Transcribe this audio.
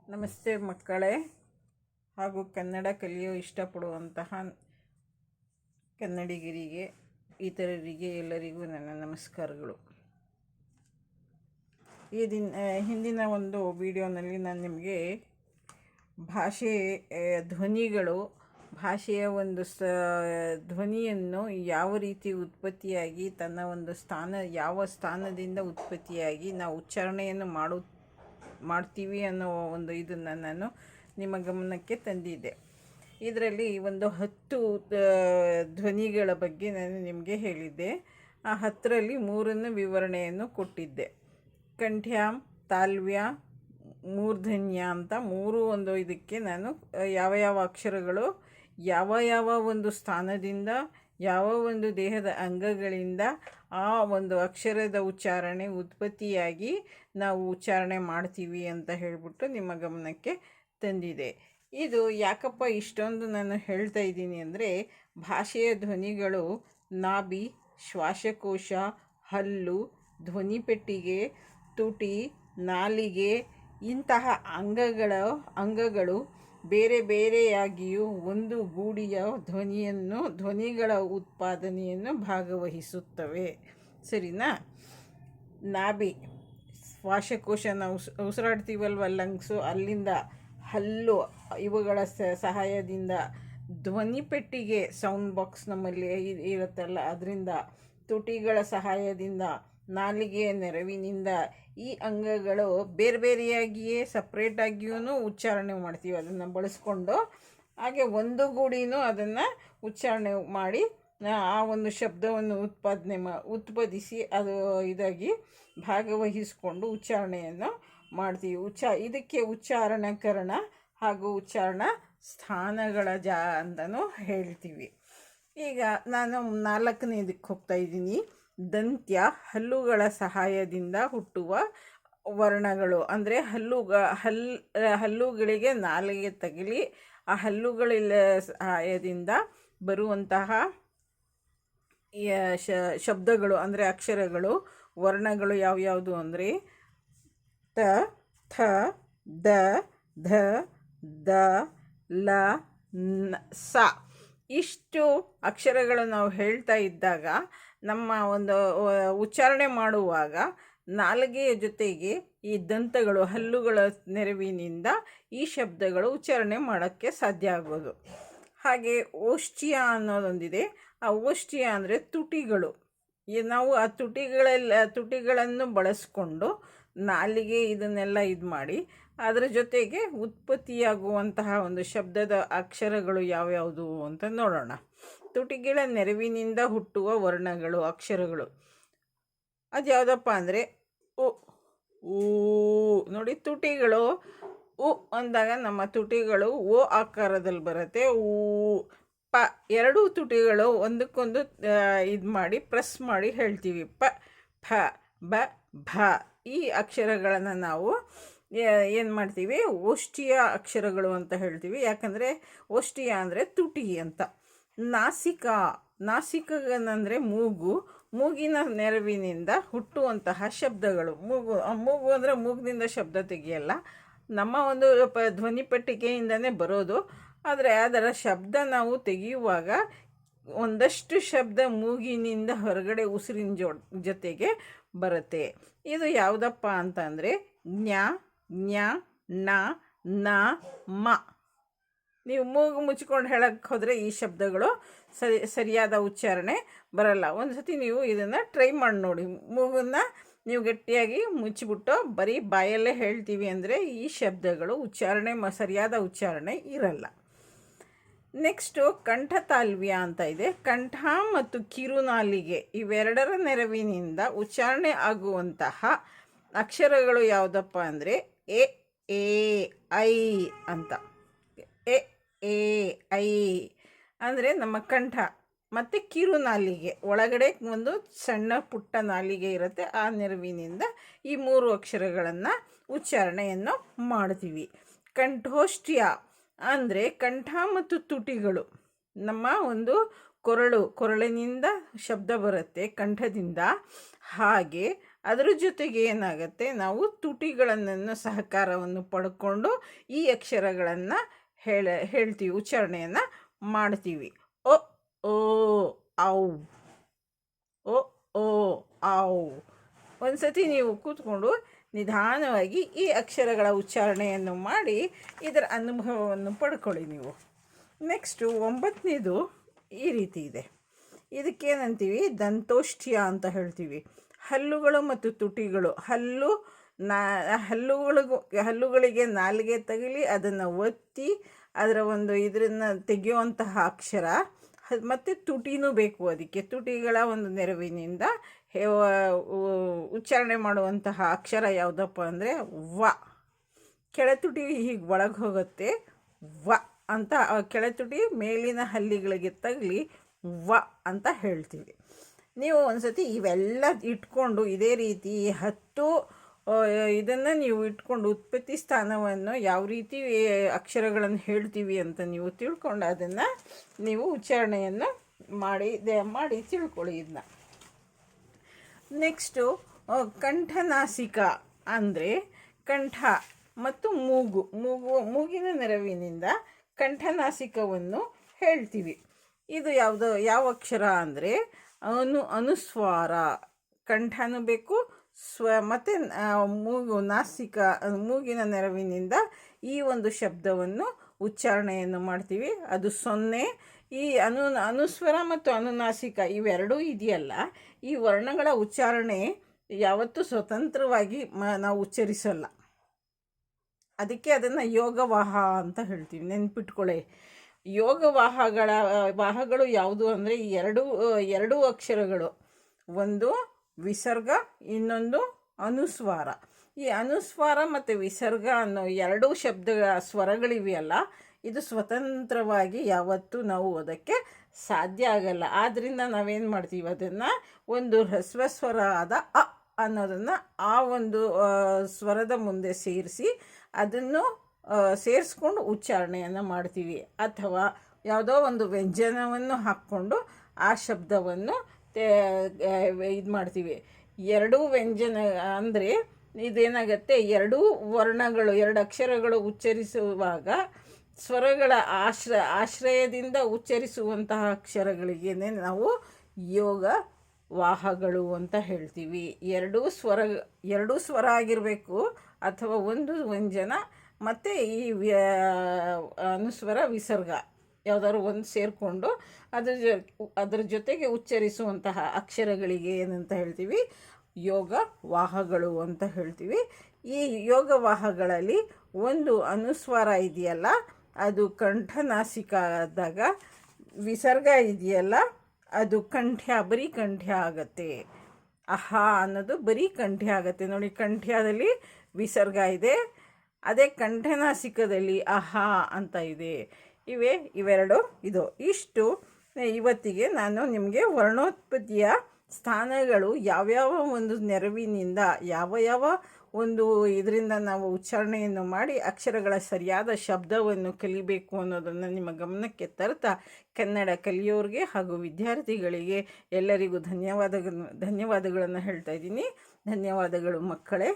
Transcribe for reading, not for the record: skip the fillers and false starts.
ನಮಸ್ತೆ ಮಕ್ಕಳೇ ಹಾಗೂ ಕನ್ನಡ ಕಲಿಯೋ ಇಷ್ಟಪಡುವಂತಹ ಕನ್ನಡಿಗರಿಗೆ ಇತರರಿಗೆ ಎಲ್ಲರಿಗೂ ನನ್ನ ನಮಸ್ಕಾರಗಳು. ಹಿಂದಿನ ಒಂದು ವಿಡಿಯೋನಲ್ಲಿ ನಾನು ನಿಮಗೆ ಭಾಷೆಯ ಒಂದು ಧ್ವನಿಯನ್ನು ಯಾವ ರೀತಿ ಉತ್ಪತ್ತಿಯಾಗಿ ತನ್ನ ಒಂದು ಯಾವ ಸ್ಥಾನದಿಂದ ಉತ್ಪತ್ತಿಯಾಗಿ ನಾವು ಉಚ್ಚಾರಣೆಯನ್ನು ಮಾಡ್ತೀವಿ ಅನ್ನೋ ಒಂದು ಇದನ್ನು ನಾನು ನಿಮ್ಮ ಗಮನಕ್ಕೆ ತಂದಿದ್ದೆ. ಇದರಲ್ಲಿ ಒಂದು 10 ಧ್ವನಿಗಳ ಬಗ್ಗೆ ನಾನು ನಿಮಗೆ ಹೇಳಿದ್ದೆ. ಆ 10ರಲ್ಲಿ 3 ವಿವರಣೆಯನ್ನು ಕೊಟ್ಟಿದ್ದೆ. ಕಂಠ್ಯಾಮ್, ತಾಲ್ವ್ಯ, ಮೂರ್ಧನ್ಯ ಅಂತ 3 ಒಂದು ಇದಕ್ಕೆ ನಾನು ಯಾವ ಅಕ್ಷರಗಳು ಯಾವ ಒಂದು ಸ್ಥಾನದಿಂದ ಯಾವ ಒಂದು ದೇಹದ ಅಂಗಗಳಿಂದ ಆ ಒಂದು ಅಕ್ಷರದ ಉಚ್ಚಾರಣೆ ಉತ್ಪತ್ತಿಯಾಗಿ ನಾವು ಉಚ್ಚಾರಣೆ ಮಾಡ್ತೀವಿ ಅಂತ ಹೇಳಿಬಿಟ್ಟು ನಿಮ್ಮ ಗಮನಕ್ಕೆ ತಂದಿದೆ. ಇದು ಯಾಕಪ್ಪ ಇಷ್ಟೊಂದು ನಾನು ಹೇಳ್ತಾ ಇದ್ದೀನಿ ಅಂದರೆ, ಭಾಷೆಯ ಧ್ವನಿಗಳು ನಾಭಿ, ಶ್ವಾಸಕೋಶ, ಹಲ್ಲು, ಧ್ವನಿಪೆಟ್ಟಿಗೆ, ತುಟಿ, ನಾಲಿಗೆ ಇಂತಹ ಅಂಗಗಳು ಬೇರೆ ಬೇರೆಯಾಗಿಯೂ ಒಂದು ಗೂಡಿಯ ಧ್ವನಿಗಳ ಉತ್ಪಾದನೆಯನ್ನು ಭಾಗವಹಿಸುತ್ತವೆ. ಸರಿನಾ? ನಾಭಿ, ಶ್ವಾಸಕೋಶ, ನಾವು ಉಸಿರಾಡ್ತೀವಲ್ವ, ಲಂಗ್ಸು, ಅಲ್ಲಿಂದ ಹಲ್ಲು ಇವುಗಳ ಸಹಾಯದಿಂದ, ಧ್ವನಿಪೆಟ್ಟಿಗೆ ಸೌಂಡ್ ಬಾಕ್ಸ್ ನಮ್ಮಲ್ಲಿ ಇರುತ್ತಲ್ಲ ಅದರಿಂದ, ತುಟಿಗಳ ಸಹಾಯದಿಂದ, ನಾಲಿಗೆಯ ನೆರವಿನಿಂದ ಈ ಅಂಗಗಳು ಬೇರೆ ಬೇರೆಯಾಗಿಯೇ ಸಪ್ರೇಟಾಗಿಯೂ ಉಚ್ಚಾರಣೆ ಮಾಡ್ತೀವಿ ಅದನ್ನು ಬಳಸ್ಕೊಂಡು. ಹಾಗೆ ಒಂದು ಗೂಡಿನೂ ಅದನ್ನು ಉಚ್ಚಾರಣೆ ಮಾಡಿ ಆ ಒಂದು ಶಬ್ದವನ್ನು ಉತ್ಪಾದಿಸಿ ಅದು ಇದಾಗಿ ಭಾಗವಹಿಸಿಕೊಂಡು ಉಚ್ಚಾರಣೆಯನ್ನು ಮಾಡ್ತೀವಿ. ಇದಕ್ಕೆ ಉಚ್ಚಾರಣಕರಣ ಹಾಗೂ ಉಚ್ಚಾರಣ ಸ್ಥಾನಗಳ ಅಂತಲೂ ಹೇಳ್ತೀವಿ. ಈಗ ನಾನು 4ನೇದಕ್ಕೆ ಹೋಗ್ತಾ ಇದ್ದೀನಿ. ದಂತ್ಯ, ಹಲ್ಲುಗಳ ಸಹಾಯದಿಂದ ಹುಟ್ಟುವ ವರ್ಣಗಳು. ಅಂದರೆ ಹಲ್ಲುಗಳಿಗೆ ನಾಲಿಗೆ ತಗಲಿ ಆ ಹಲ್ಲುಗಳ ಸಹಾಯದಿಂದ ಬರುವಂತಹ ಶಬ್ದಗಳು ಅಂದರೆ ಅಕ್ಷರಗಳು, ವರ್ಣಗಳು ಯಾವ್ಯಾವುದು ಅಂದರೆ ತ, ಥ, ದ, ಧ, ದ, ಲ, ನ, ಸ. ಇಷ್ಟು ಅಕ್ಷರಗಳು ನಾವು ಹೇಳ್ತಾ ಇದ್ದಾಗ ನಮ್ಮ ಒಂದು ಉಚ್ಚಾರಣೆ ಮಾಡುವಾಗ ನಾಲಿಗೆಯ ಜೊತೆಗೆ ಈ ದಂತಗಳು, ಹಲ್ಲುಗಳ ನೆರವಿನಿಂದ ಈ ಶಬ್ದಗಳು ಉಚ್ಚಾರಣೆ ಮಾಡೋಕ್ಕೆ ಸಾಧ್ಯ ಆಗೋದು. ಹಾಗೆ ಓಷ್ಠ್ಯ ಅನ್ನೋದೊಂದಿದೆ. ಆ ಓಷ್ಠ್ಯ ಅಂದರೆ ತುಟಿಗಳು. ನಾವು ಆ ತುಟಿಗಳನ್ನು ಬಳಸ್ಕೊಂಡು ನಾಲಿಗೆ ಇದನ್ನೆಲ್ಲ ಮಾಡಿ ಅದರ ಜೊತೆಗೆ ಉತ್ಪತ್ತಿಯಾಗುವಂತಹ ಒಂದು ಶಬ್ದದ ಅಕ್ಷರಗಳು ಯಾವ್ಯಾವುದು ಅಂತ ನೋಡೋಣ. ತುಟಿಗಳ ನೆರವಿನಿಂದ ಹುಟ್ಟುವ ವರ್ಣಗಳು, ಅಕ್ಷರಗಳು ಅದು ಯಾವುದಪ್ಪ ಅಂದರೆ ಉ, ಊ. ನೋಡಿ, ತುಟಿಗಳು ಉ ಅಂದಾಗ ನಮ್ಮ ತುಟಿಗಳು ಓ ಆಕಾರದಲ್ಲಿ ಬರುತ್ತೆ. ಊ, ಪ. 2 ತುಟಿಗಳು ಒಂದಕ್ಕೊಂದು ಮಾಡಿ ಪ್ರೆಸ್ ಮಾಡಿ ಹೇಳ್ತೀವಿ. ಪ, ಫ, ಬ, ಭ. ಈ ಅಕ್ಷರಗಳನ್ನು ನಾವು ಏನು ಮಾಡ್ತೀವಿ, ಓಷ್ಠ್ಯ ಅಕ್ಷರಗಳು ಅಂತ ಹೇಳ್ತೀವಿ. ಯಾಕಂದರೆ ಓಷ್ಠ್ಯ ಅಂದರೆ ತುಟಿ ಅಂತ. ನಾಸಿಕಗನಂದರೆ ಮೂಗಿನ ನೆರವಿನಿಂದ ಹುಟ್ಟುವಂತಹ ಶಬ್ದಗಳು. ಮೂಗು ಅಂದರೆ ಮೂಗಿನಿಂದ ಶಬ್ದ ತೆಗೆಯಲ್ಲ, ನಮ್ಮ ಒಂದು ಧ್ವನಿಪೆಟ್ಟಿಗೆಯಿಂದನೇ ಬರೋದು. ಆದರೆ ಅದರ ಶಬ್ದ ನಾವು ತೆಗೆಯುವಾಗ ಒಂದಷ್ಟು ಶಬ್ದ ಮೂಗಿನಿಂದ ಹೊರಗಡೆ ಉಸಿರಿನ ಜೊತೆಗೆ ಬರುತ್ತೆ. ಇದು ಯಾವುದಪ್ಪ ಅಂತಂದರೆ ಜ್ಞ, ಜ್ಞ, ಣ, ನ, ಮ. ನೀವು ಮೂಗು ಮುಚ್ಕೊಂಡು ಹೇಳಕ್ಕೆ ಹೋದರೆ ಈ ಶಬ್ದಗಳು ಸರಿಯಾದ ಉಚ್ಚಾರಣೆ ಬರಲ್ಲ. ಒಂದು ಸತಿ ನೀವು ಇದನ್ನು ಟ್ರೈ ಮಾಡಿ ನೋಡಿ. ಮೂಗನ್ನು ನೀವು ಗಟ್ಟಿಯಾಗಿ ಮುಚ್ಚಿಬಿಟ್ಟು ಬರೀ ಬಾಯಲ್ಲೇ ಹೇಳ್ತೀವಿ ಅಂದರೆ ಈ ಶಬ್ದಗಳು ಸರಿಯಾದ ಉಚ್ಚಾರಣೆ ಇರಲ್ಲ. ನೆಕ್ಸ್ಟು ಕಂಠತಾಲ್ವ್ಯ ಅಂತ ಇದೆ. ಕಂಠ ಮತ್ತು ಕಿರುನಾಲಿಗೆ ಇವೆರಡರ ನೆರವಿನಿಂದ ಉಚ್ಚಾರಣೆ ಆಗುವಂತಹ ಅಕ್ಷರಗಳು ಯಾವುದಪ್ಪ ಅಂದರೆ ಎ, ಎ, ಐ ಅಂತ. ಎ, ಎ, ಐ ಅಂದರೆ ನಮ್ಮ ಕಂಠ ಮತ್ತು ಕಿರುನಾಲಿಗೆ ಒಳಗಡೆ ಒಂದು ಸಣ್ಣ ಪುಟ್ಟ ನಾಲಿಗೆ ಇರುತ್ತೆ. ಆ ನೆರವಿನಿಂದ ಈ 3 ಅಕ್ಷರಗಳನ್ನು ಉಚ್ಚಾರಣೆಯನ್ನು ಮಾಡ್ತೀವಿ. ಕಂಠೋಷ್ಠ್ಯ ಅಂದರೆ ಕಂಠ ಮತ್ತು ತುಟಿಗಳು. ನಮ್ಮ ಒಂದು ಕೊರಳಿನಿಂದ ಶಬ್ದ ಬರುತ್ತೆ ಕಂಠದಿಂದ. ಹಾಗೆ ಅದರ ಜೊತೆಗೆ ಏನಾಗುತ್ತೆ, ನಾವು ತುಟಿಗಳನ್ನು ಸಹಕಾರವನ್ನು ಪಡ್ಕೊಂಡು ಈ ಅಕ್ಷರಗಳನ್ನು ಹೇಳ್ತೀವಿ, ಉಚ್ಚಾರಣೆಯನ್ನು ಮಾಡ್ತೀವಿ. ಒ ಓ ಔ, ಒ ಓ ಔ. ಒಂದ್ಸತಿ ನೀವು ಕೂತ್ಕೊಂಡು ನಿಧಾನವಾಗಿ ಈ ಅಕ್ಷರಗಳ ಉಚ್ಚಾರಣೆಯನ್ನು ಮಾಡಿ ಇದರ ಅನುಭವವನ್ನು ಪಡ್ಕೊಳ್ಳಿ ನೀವು. ನೆಕ್ಸ್ಟು 9ನೇದು ಈ ರೀತಿ ಇದೆ. ಇದಕ್ಕೇನಂತೀವಿ, ದಂತೋಷ್ಠ್ಯ ಅಂತ ಹೇಳ್ತೀವಿ. ಹಲ್ಲುಗಳು ಮತ್ತು ತುಟಿಗಳು, ಹಲ್ಲುಗಳಿಗೆ ನಾಲಿಗೆ ತಗಲಿ ಅದನ್ನು ಒತ್ತಿ ಅದರ ಒಂದು ಇದನ್ನು ತೆಗೆಯುವಂತಹ ಅಕ್ಷರ, ಮತ್ತು ತುಟಿನೂ ಬೇಕು. ಅದಕ್ಕೆ ತುಟಿಗಳ ಒಂದು ನೆರವಿನಿಂದ ಉಚ್ಚಾರಣೆ ಮಾಡುವಂತಹ ಅಕ್ಷರ ಯಾವುದಪ್ಪ ಅಂದರೆ ವ. ಕೆಳತುಟಿ ಹೀಗೆ ಒಳಗೆ ಹೋಗುತ್ತೆ, ವ ಅಂತ. ಕೆಳತುಟಿ ಮೇಲಿನ ಹಲ್ಲಿಗಳಿಗೆ ತಗಲಿ ವ ಅಂತ ಹೇಳ್ತೀವಿ. ನೀವು ಒಂದ್ಸತಿ ಇವೆಲ್ಲ ಇಟ್ಕೊಂಡು ಇದೇ ರೀತಿ 10 ಇದನ್ನು ನೀವು ಇಟ್ಕೊಂಡು ಉತ್ಪತ್ತಿ ಸ್ಥಾನವನ್ನು ಯಾವ ರೀತಿ ಅಕ್ಷರಗಳನ್ನು ಹೇಳ್ತೀವಿ ಅಂತ ನೀವು ತಿಳ್ಕೊಂಡು ಅದನ್ನು ನೀವು ಉಚ್ಚಾರಣೆಯನ್ನು ಮಾಡಿ ತಿಳ್ಕೊಳ್ಳಿ ಇದನ್ನ. ನೆಕ್ಸ್ಟು ಕಂಠನಾಸಿಕ ಅಂದರೆ ಕಂಠ ಮತ್ತು ಮೂಗಿನ ನೆರವಿನಿಂದ ಕಂಠನಾಸಿಕವನ್ನು ಹೇಳ್ತೀವಿ. ಇದು ಯಾವ ಅಕ್ಷರ ಅಂದರೆ ಅನುಸ್ವಾರ. ಕಂಠನೂ ಬೇಕು, ಮತ್ತು ಮೂಗಿನ ನೆರವಿನಿಂದ ಈ ಒಂದು ಶಬ್ದವನ್ನು ಉಚ್ಚಾರಣೆಯನ್ನು ಮಾಡ್ತೀವಿ. ಅದು 0. ಈ ಅನುಸ್ವರ ಮತ್ತು ಅನುನಾಸಿಕ ಇವೆರಡೂ ಇದೆಯಲ್ಲ, ಈ ವರ್ಣಗಳ ಉಚ್ಚಾರಣೆ ಯಾವತ್ತೂ ಸ್ವತಂತ್ರವಾಗಿ ನಾವು ಉಚ್ಚರಿಸಲ್ಲ. ಅದಕ್ಕೆ ಅದನ್ನು ಯೋಗವಾಹ ಅಂತ ಹೇಳ್ತೀವಿ. ನೆನ್ಪಿಟ್ಕೊಳ್ಳಿ. ವಾಹಗಳು ಯಾವುದು ಅಂದರೆ ಎರಡು ಅಕ್ಷರಗಳು, ಒಂದು ವಿಸರ್ಗ, ಇನ್ನೊಂದು ಅನುಸ್ವಾರ. ಈ ಅನುಸ್ವಾರ ಮತ್ತು ವಿಸರ್ಗ ಅನ್ನೋ 2 ಸ್ವರಗಳಿವೆಯಲ್ಲ, ಇದು ಸ್ವತಂತ್ರವಾಗಿ ಯಾವತ್ತೂ ನಾವು ಓದೋಕ್ಕೆ ಸಾಧ್ಯ ಆಗಲ್ಲ. ಆದ್ದರಿಂದ ನಾವೇನು ಮಾಡ್ತೀವಿ, ಅದನ್ನು ಒಂದು ಹ್ರಸ್ವ ಸ್ವರ ಆದ ಅ ಅನ್ನೋದನ್ನು ಆ ಒಂದು ಸ್ವರದ ಮುಂದೆ ಸೇರಿಸಿ ಅದನ್ನು ಸೇರಿಸ್ಕೊಂಡು ಉಚ್ಚಾರಣೆಯನ್ನು ಮಾಡ್ತೀವಿ. ಅಥವಾ ಯಾವುದೋ ಒಂದು ವ್ಯಂಜನವನ್ನು ಹಾಕ್ಕೊಂಡು ಆ ಶಬ್ದವನ್ನು ಇದು ಮಾಡ್ತೀವಿ. 2 ವ್ಯಂಜನ ಅಂದರೆ ಇದೇನಾಗುತ್ತೆ, 2 ವರ್ಣಗಳು, 2 ಅಕ್ಷರಗಳು ಉಚ್ಚರಿಸುವಾಗ ಸ್ವರಗಳ ಆಶ್ರಯದಿಂದ ಉಚ್ಚರಿಸುವಂತಹ ಅಕ್ಷರಗಳಿಗೇನೆ ನಾವು ಯೋಗವಾಹಗಳು ಅಂತ ಹೇಳ್ತೀವಿ. 2 ಸ್ವರ ಆಗಿರಬೇಕು, ಅಥವಾ ಒಂದು ವ್ಯಂಜನ ಮತ್ತು ಈ ಅನುಸ್ವರ ವಿಸರ್ಗ ಯಾವುದಾದ್ರು ಒಂದು ಸೇರಿಕೊಂಡು ಅದರ ಜೊತೆಗೆ ಉಚ್ಚರಿಸುವಂತಹ ಅಕ್ಷರಗಳಿಗೆ ಏನಂತ ಹೇಳ್ತೀವಿ, ಯೋಗವಾಹಗಳು ಅಂತ ಹೇಳ್ತೀವಿ. ಈ ಯೋಗವಾಹಗಳಲ್ಲಿ ಒಂದು ಅನುಸ್ವಾರ ಇದೆಯಲ್ಲ, ಅದು ಕಂಠನಾಸಿಕ ಆದಾಗ, ವಿಸರ್ಗ ಇದೆಯಲ್ಲ ಅದು ಬರೀ ಕಂಠ್ಯ ಆಗುತ್ತೆ. ಅಹಾ ಅನ್ನೋದು ಬರೀ ಕಂಠ್ಯ ಆಗುತ್ತೆ. ನೋಡಿ, ಕಂಠ್ಯದಲ್ಲಿ ವಿಸರ್ಗ ಇದೆ, ಅದೇ ಕಂಠನಾಸಿಕದಲ್ಲಿ ಅಹಾ ಅಂತ ಇದೆ. ಇವೆರಡು ಇಷ್ಟು ಇವತ್ತಿಗೆ ನಾನು ನಿಮಗೆ ವರ್ಣೋತ್ಪತ್ತಿಯ ಸ್ಥಾನಗಳು ಯಾವ್ಯಾವ ಒಂದು ನೆರವಿನಿಂದ ಯಾವ ಒಂದು ಇದರಿಂದ ನಾವು ಉಚ್ಚಾರಣೆಯನ್ನು ಮಾಡಿ ಅಕ್ಷರಗಳ ಸರಿಯಾದ ಶಬ್ದವನ್ನು ಕಲಿಬೇಕು ಅನ್ನೋದನ್ನು ನಿಮ್ಮ ಗಮನಕ್ಕೆ ತರ್ತಾ, ಕನ್ನಡ ಕಲಿಯೋರಿಗೆ ಹಾಗೂ ವಿದ್ಯಾರ್ಥಿಗಳಿಗೆ ಎಲ್ಲರಿಗೂ ಧನ್ಯವಾದಗಳನ್ನು ಹೇಳ್ತಾ ಇದ್ದೀನಿ. ಧನ್ಯವಾದಗಳು ಮಕ್ಕಳೇ.